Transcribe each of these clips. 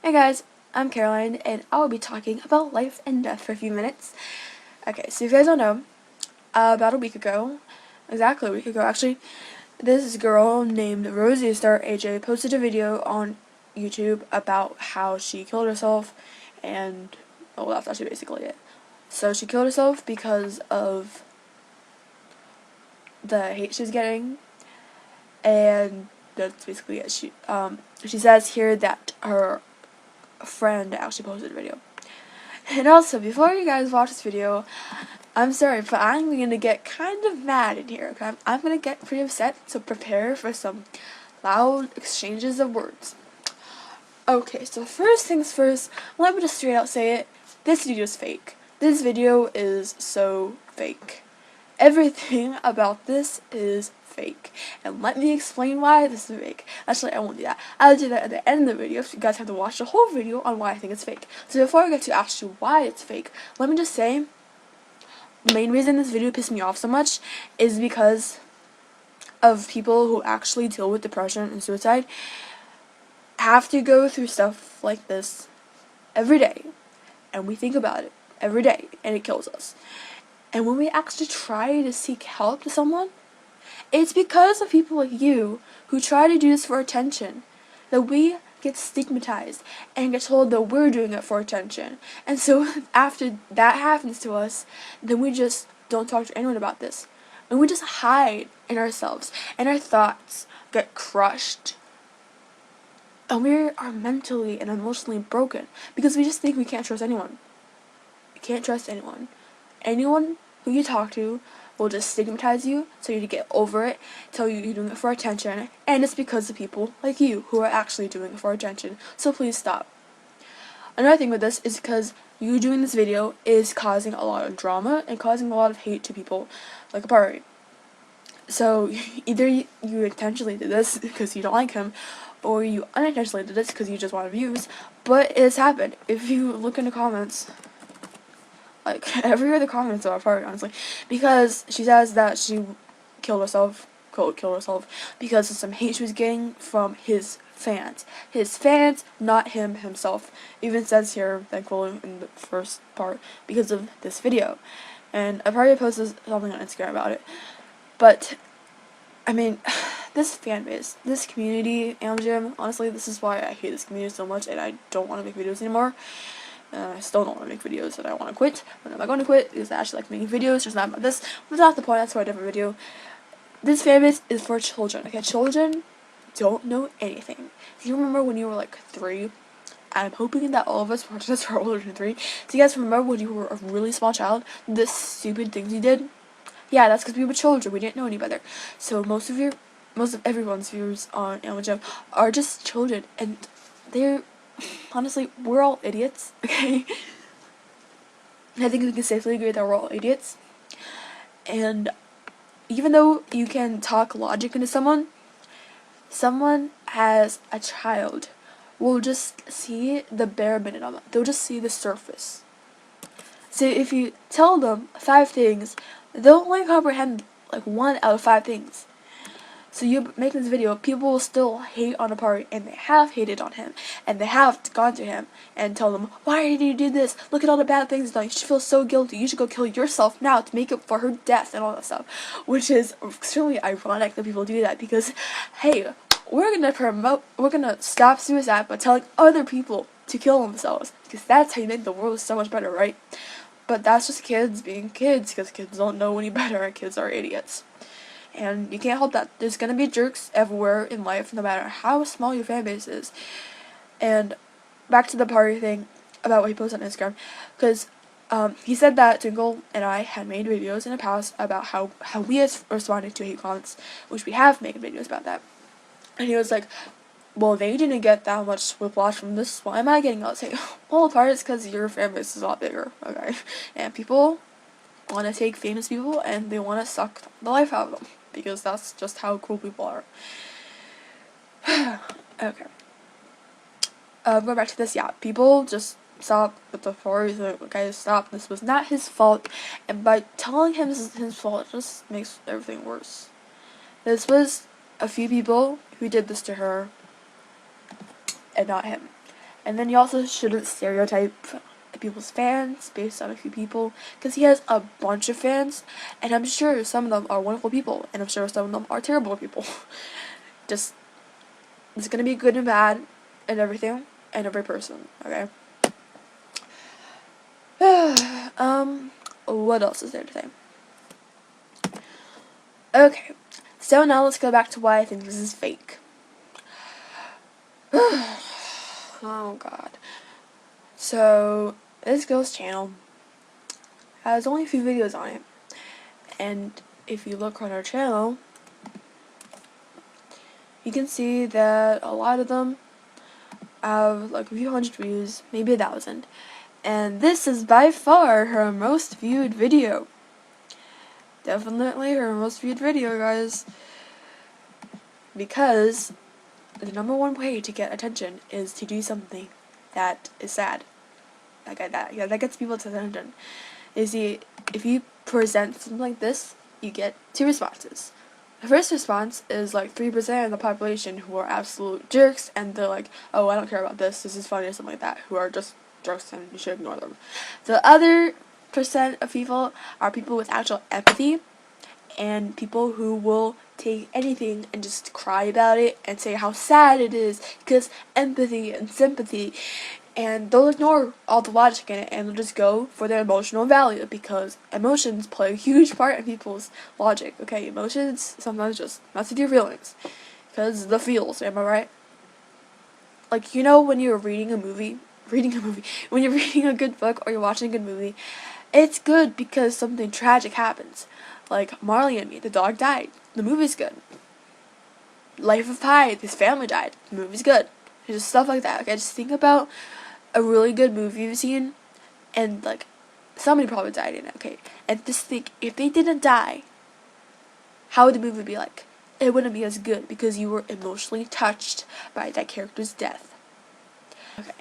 Hey guys, I'm Caroline, and I will be talking about life and death for a few minutes. Okay, so if you guys don't know, about a week ago, exactly a week ago actually, this girl named Rosy ADMITTED posted a video on YouTube about how she killed herself, and, well, that's actually basically it. So she killed herself because of the hate she was getting, and that's basically it. She says here that her friend actually posted a video. And also, before you guys watch this video, I'm sorry, but I'm going to get kind of mad in here, okay? I'm going to get pretty upset, so prepare for some loud exchanges of words. Okay, so first things first, let me just straight out say it. This video is fake. This video is so fake. Everything about this is fake. And let me explain why this is fake. Actually, I won't do that. I'll do that at the end of the video, so you guys have to watch the whole video on why I think it's fake. So before I get to actually why it's fake, let me just say, the main reason this video pissed me off so much is because of people who actually deal with depression and suicide have to go through stuff like this every day. And we think about it every day, and it kills us. And when we actually try to seek help to someone, it's because of people like you who try to do this for attention that we get stigmatized and get told that we're doing it for attention. And so after that happens to us, then we just don't talk to anyone about this. And we just hide in ourselves, and our thoughts get crushed. And we are mentally and emotionally broken because we just think we can't trust anyone. You can't trust anyone. Anyone who you talk to will just stigmatize you, tell you to get over it, tell you you're doing it for attention, and it's because of people like you who are actually doing it for attention. So please stop. Another thing with this is because you doing this video is causing a lot of drama and causing a lot of hate to people like Aparri. So either you intentionally did this because you don't like him, or you unintentionally did this because you just want views, but it's happened. If you look in the comments, like, every other comment so far, honestly, because she says that she killed herself, quote, killed herself, because of some hate she was getting from his fans. His fans, not him himself. Even says here, thankfully, in the first part, because of this video. And I've already posted something on Instagram about it. But, I mean, this fan base, this community, Gym, honestly, this is why I hate this community so much, and I don't want to make videos anymore. I still don't want to make videos that I want to quit, but I'm not going to quit because I actually like making videos. There's not about this, but that's not the point. That's for a different video. This fan base is for children. Okay, children don't know anything. Do you remember when you were like 3? I'm hoping that all of us watch this are older than 3. Do you guys remember when you were a really small child, the stupid things you did? Yeah, that's because we were children. We didn't know any better. So most of everyone's viewers on Gym are just children, and they're honestly, we're all idiots, okay? I think we can safely agree that we're all idiots. And even though you can talk logic into someone as a child will just see the bare minimum. They'll just see the surface. So if you tell them 5 things, they'll only comprehend like 1 out of 5 things. So you make this video, people will still hate on Aparri, and they have hated on him, and they have gone to him and tell them, why did you do this? Look at all the bad things he's done. You should feel so guilty. You should go kill yourself now to make up for her death and all that stuff. Which is extremely ironic that people do that because, hey, we're gonna stop suicide by telling other people to kill themselves because that's how you make the world so much better, right? But that's just kids being kids because kids don't know any better and kids are idiots. And you can't help that. There's gonna be jerks everywhere in life, no matter how small your fan base is. And back to the party thing about what he posted on Instagram, because he said that Twinkle and I had made videos in the past about how we had responded to hate comments, which we have made videos about that. And he was like, well, they didn't get that much whiplash from this. Why am I getting all this hate? Well, part is because your fan base is a lot bigger, okay? And people want to take famous people and they want to suck the life out of them. Because that's just how cool people are. Okay. Going back to this, yeah, people just stop with the stories. Guys, stop. This was not his fault. And by telling him this is his fault, it just makes everything worse. This was a few people who did this to her, and not him. And then you also shouldn't stereotype people's fans based on a few people, because he has a bunch of fans, and I'm sure some of them are wonderful people, and I'm sure some of them are terrible people. Just, it's gonna be good and bad and everything, and every person, okay? What else is there to say? Okay, so now let's go back to why I think this is fake. Oh god. So, this girl's channel has only a few videos on it, and if you look on her channel, you can see that a lot of them have like a few hundred views, maybe 1,000, and this is by far her most viewed video. Definitely her most viewed video, guys, because the #1 way to get attention is to do something that is sad. That gets people's attention. You see, if you present something like this, you get 2 responses. The first response is like 3% of the population who are absolute jerks, and they're like, oh, I don't care about this is funny, or something like that, who are just jerks and you should ignore them. The other percent of people are people with actual empathy, and people who will take anything and just cry about it and say how sad it is, because empathy and sympathy, and they'll ignore all the logic in it and they'll just go for their emotional value, because emotions play a huge part in people's logic, okay? Emotions sometimes just mess with your feelings, because the feels, am I right? Like, you know, when you're reading a movie, when you're reading a good book or you're watching a good movie, it's good because something tragic happens. Like Marley and Me, the dog died. The movie's good. Life of Pi, his family died. The movie's good. It's just stuff like that. Okay, just think about a really good movie you've seen, and like somebody probably died in it. Okay, and just think, if they didn't die, how would the movie be like? It wouldn't be as good because you were emotionally touched by that character's death. Okay,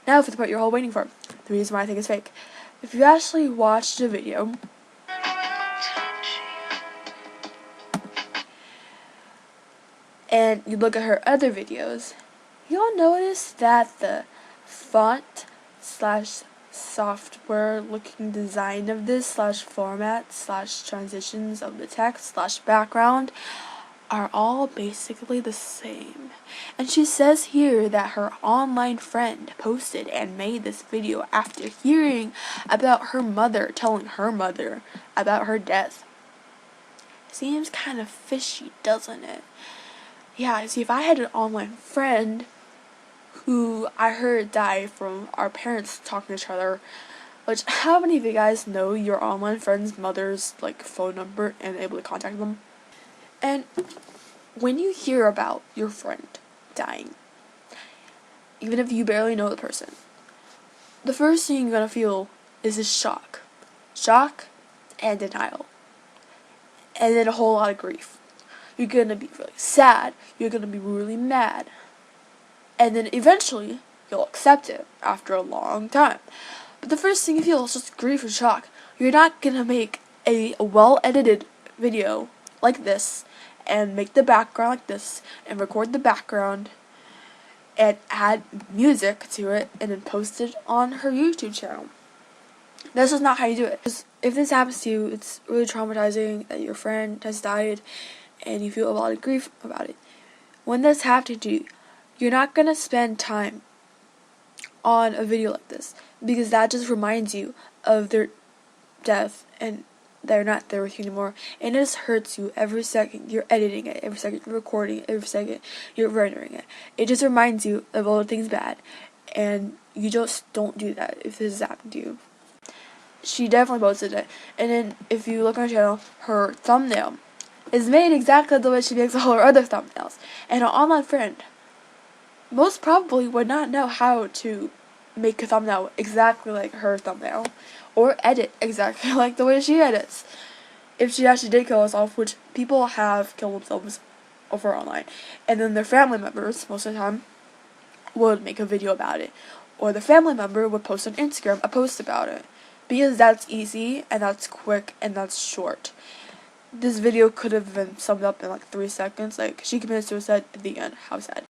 now for the part you're all waiting for. The reason why I think it's fake. If you actually watched a video and you look at her other videos, you'll notice that the font slash software looking design of this slash format slash transitions of the text slash background are all basically the same. And she says here that her online friend posted and made this video after hearing about her mother telling her mother about her death. Seems kind of fishy, doesn't it? Yeah, see, if I had an online friend who I heard died from our parents talking to each other, which, how many of you guys know your online friend's mother's like phone number and able to contact them? And when you hear about your friend dying, even if you barely know the person, the first thing you're gonna feel is this shock and denial, and then a whole lot of grief. You're gonna be really sad, you're gonna be really mad, and then eventually you'll accept it after a long time. But the first thing you feel is just grief and shock. You're not gonna make a well-edited video like this and make the background like this and record the background and add music to it and then post it on her YouTube channel. That's just not how you do it. 'Cause if this happens to you, it's really traumatizing that your friend has died and you feel a lot of grief about it. When this happens to you, you're not gonna spend time on a video like this, because that just reminds you of their death and they're not there with you anymore, and it just hurts you every second you're editing it, every second you're recording it, every second you're rendering it. It just reminds you of all the things bad, and you just don't do that if this has happened to you. She definitely posted it, and then if you look on her channel, her thumbnail is made exactly the way she makes all her other thumbnails, and her online friend most probably would not know how to make a thumbnail exactly like her thumbnail, or edit exactly like the way she edits. If she actually did kill herself, which people have killed themselves over online, and then their family members, most of the time, would make a video about it, or the family member would post on Instagram a post about it, because that's easy, and that's quick, and that's short. This video could have been summed up in like 3 seconds, like, she committed suicide at the end, how sad.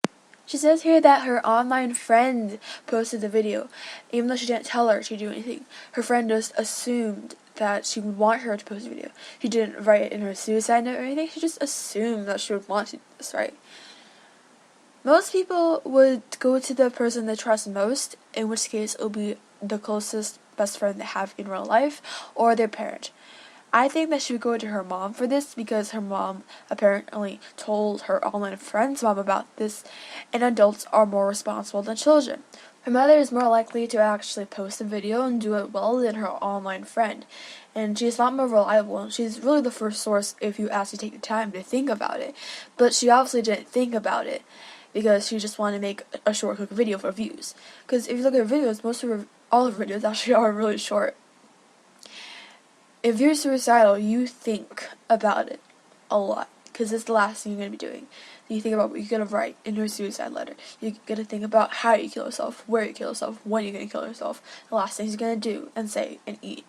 She says here that her online friend posted the video, even though she didn't tell her to do anything. Her friend just assumed that she would want her to post a video. She didn't write it in her suicide note or anything. She just assumed that she would want to do this, right? Most people would go to the person they trust most, in which case it will be the closest best friend they have in real life, or their parent. I think that she would go to her mom for this because her mom apparently told her online friend's mom about this, and adults are more responsible than children. Her mother is more likely to actually post a video and do it well than her online friend, and she's not more reliable. She's really the first source if you actually take the time to think about it, but she obviously didn't think about it because she just wanted to make a short, quick video for views. Because if you look at her videos, all of her videos actually are really short. If you're suicidal, you think about it a lot, because it's the last thing you're going to be doing. You think about what you're going to write in your suicide letter. You're going to think about how you kill yourself, where you kill yourself, when you're going to kill yourself, the last things you're going to do and say and eat.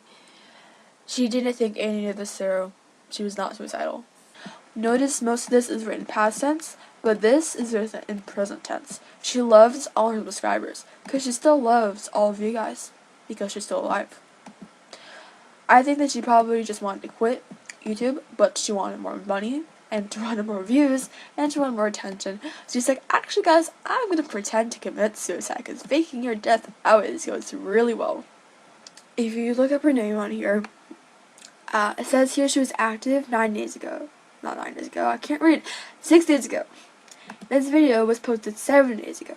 She didn't think any of this through. She was not suicidal. Notice most of this is written past tense, but this is written in present tense. She loves all her subscribers, because she still loves all of you guys, because she's still alive. I think that she probably just wanted to quit YouTube, but she wanted more money, and she wanted more views, and she wanted more attention. So she's like, actually guys, I'm going to pretend to commit suicide, because faking your death always goes really well. If you look up her name on here, it says here she was active 9 days ago. Not 9 days ago, I can't read. 6 days ago. This video was posted 7 days ago.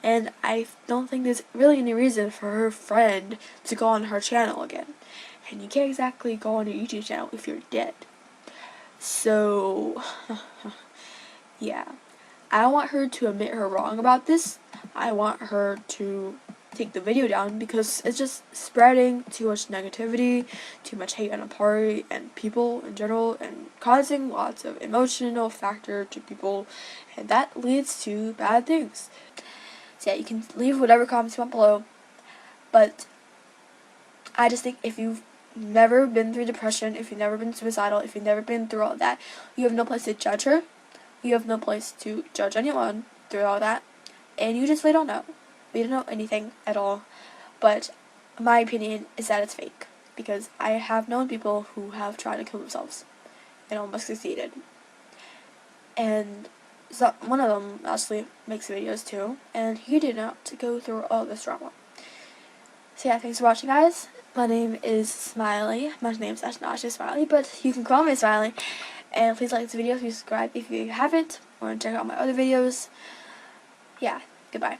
And I don't think there's really any reason for her friend to go on her channel again. And you can't exactly go on your YouTube channel if you're dead. So, yeah. I want her to admit her wrong about this. I want her to take the video down because it's just spreading too much negativity, too much hate on Aparri and people in general, and causing lots of emotional factor to people, and that leads to bad things. So yeah, you can leave whatever comments you want below, but I just think if you've never been through depression, if you've never been suicidal, if you've never been through all that, you have no place to judge her, you have no place to judge anyone through all that, and you just really don't know. We don't know anything at all, but my opinion is that it's fake, because I have known people who have tried to kill themselves and almost succeeded, and so one of them actually makes videos too, and he did not go through all this drama. So yeah, thanks for watching guys. My name is Smiley. My name's actually not actually Smiley, but you can call me Smiley. And please like this video, please subscribe if you haven't, or check out my other videos. Yeah, goodbye.